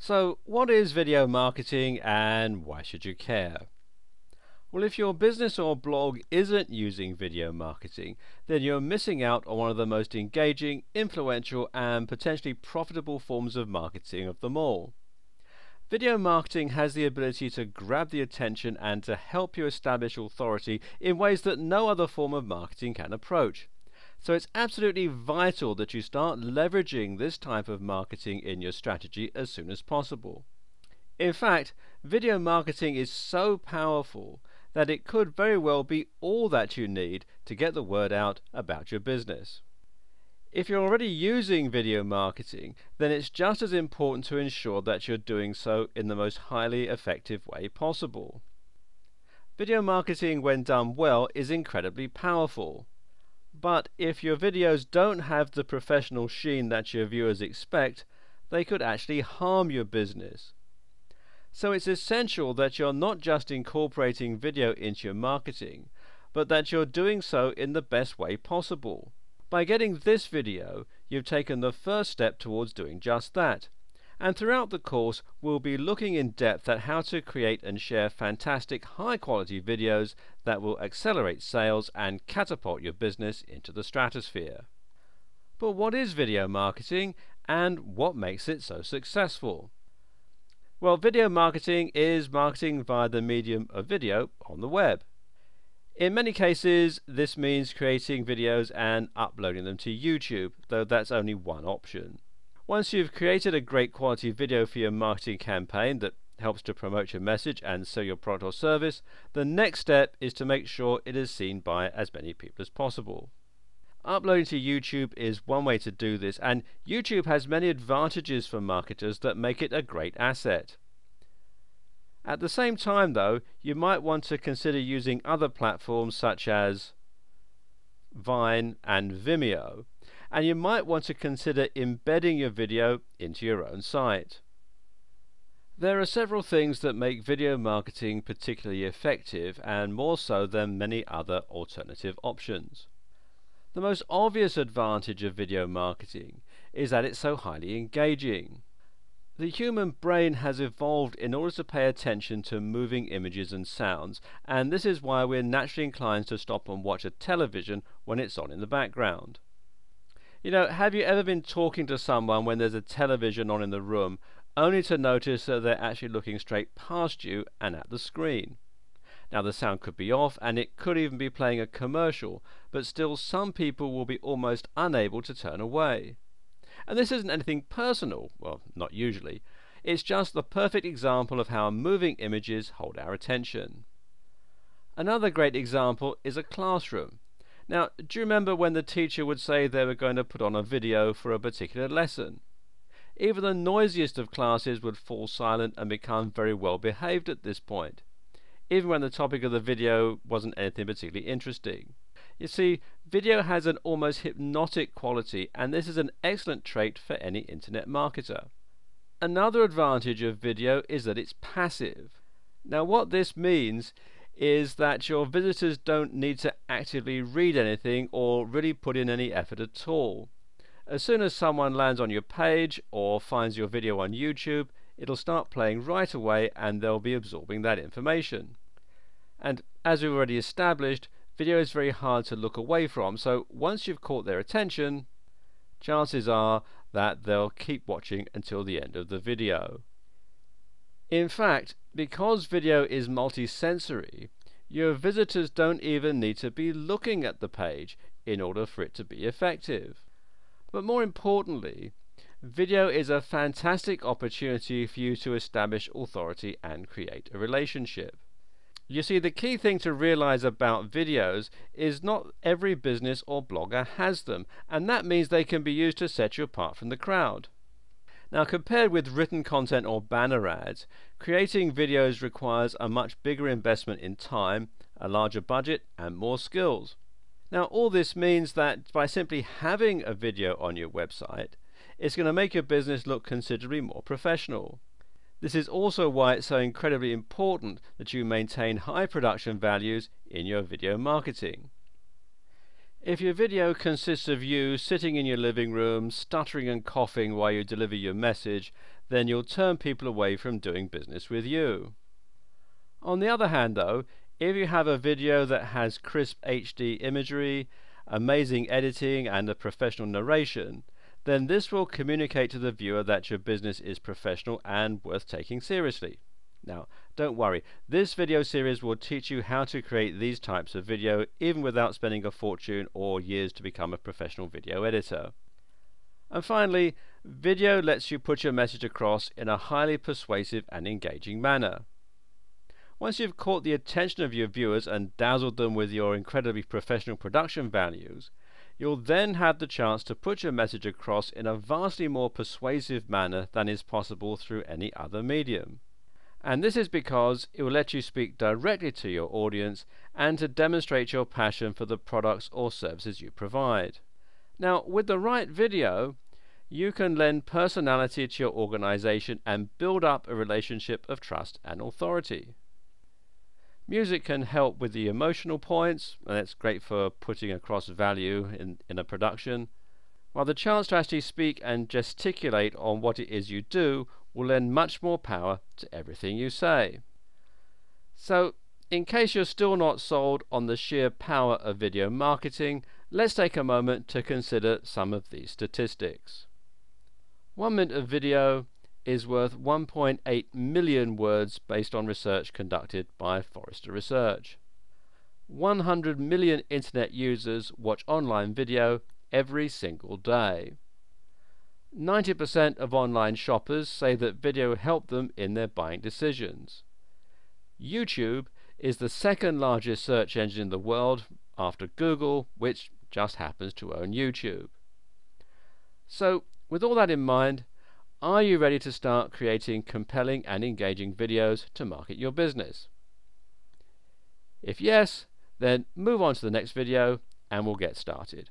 So, what is video marketing and why should you care? Well, if your business or blog isn't using video marketing, then you're missing out on one of the most engaging, influential, and potentially profitable forms of marketing of them all. Video marketing has the ability to grab the attention and to help you establish authority in ways that no other form of marketing can approach. So it's absolutely vital that you start leveraging this type of marketing in your strategy as soon as possible. In fact, video marketing is so powerful that it could very well be all that you need to get the word out about your business. If you're already using video marketing, then it's just as important to ensure that you're doing so in the most highly effective way possible. Video marketing, when done well, is incredibly powerful. But if your videos don't have the professional sheen that your viewers expect, they could actually harm your business. So it's essential that you're not just incorporating video into your marketing, but that you're doing so in the best way possible. By getting this video, you've taken the first step towards doing just that. And throughout the course, we'll be looking in depth at how to create and share fantastic high-quality videos that will accelerate sales and catapult your business into the stratosphere. But what is video marketing and what makes it so successful? Well, video marketing is marketing via the medium of video on the web. In many cases, this means creating videos and uploading them to YouTube, though that's only one option. Once you've created a great quality video for your marketing campaign that helps to promote your message and sell your product or service, the next step is to make sure it is seen by as many people as possible. Uploading to YouTube is one way to do this, and YouTube has many advantages for marketers that make it a great asset. At the same time, though, you might want to consider using other platforms such as Vine and Vimeo, and you might want to consider embedding your video into your own site. There are several things that make video marketing particularly effective, and more so than many other alternative options. The most obvious advantage of video marketing is that it's so highly engaging. The human brain has evolved in order to pay attention to moving images and sounds, and this is why we're naturally inclined to stop and watch a television when it's on in the background. You know, have you ever been talking to someone when there's a television on in the room, only to notice that they're actually looking straight past you and at the screen? Now, the sound could be off, and it could even be playing a commercial, but still some people will be almost unable to turn away. And this isn't anything personal, well, not usually. It's just the perfect example of how moving images hold our attention. Another great example is a classroom. Now, do you remember when the teacher would say they were going to put on a video for a particular lesson? Even the noisiest of classes would fall silent and become very well behaved at this point, even when the topic of the video wasn't anything particularly interesting. You see, video has an almost hypnotic quality, and this is an excellent trait for any internet marketer. Another advantage of video is that it's passive. Now, what this means is that your visitors don't need to actively read anything or really put in any effort at all. As soon as someone lands on your page or finds your video on YouTube, it'll start playing right away and they'll be absorbing that information. And as we've already established, video is very hard to look away from, so once you've caught their attention, chances are that they'll keep watching until the end of the video. In fact, because video is multi-sensory, your visitors don't even need to be looking at the page in order for it to be effective. But more importantly, video is a fantastic opportunity for you to establish authority and create a relationship. You see, the key thing to realize about videos is not every business or blogger has them, and that means they can be used to set you apart from the crowd. Now, compared with written content or banner ads, creating videos requires a much bigger investment in time, a larger budget, and more skills. Now, all this means that by simply having a video on your website, it's going to make your business look considerably more professional. This is also why it's so incredibly important that you maintain high production values in your video marketing. If your video consists of you sitting in your living room, stuttering and coughing while you deliver your message, then you'll turn people away from doing business with you. On the other hand though, if you have a video that has crisp HD imagery, amazing editing and a professional narration, then this will communicate to the viewer that your business is professional and worth taking seriously. Now, don't worry, this video series will teach you how to create these types of video even without spending a fortune or years to become a professional video editor. And finally, video lets you put your message across in a highly persuasive and engaging manner. Once you've caught the attention of your viewers and dazzled them with your incredibly professional production values, you'll then have the chance to put your message across in a vastly more persuasive manner than is possible through any other medium. And this is because it will let you speak directly to your audience and to demonstrate your passion for the products or services you provide. Now, with the right video, you can lend personality to your organization and build up a relationship of trust and authority. Music can help with the emotional points, and it's great for putting across value in a production, while the chance to actually speak and gesticulate on what it is you do will lend much more power to everything you say. So, in case you're still not sold on the sheer power of video marketing, let's take a moment to consider some of these statistics. 1 minute of video is worth 1.8 million words based on research conducted by Forrester Research. 100 million internet users watch online video every single day. 90% of online shoppers say that video helped them in their buying decisions. YouTube is the second largest search engine in the world after Google, which just happens to own YouTube. So, with all that in mind, are you ready to start creating compelling and engaging videos to market your business? If yes, then move on to the next video and we'll get started.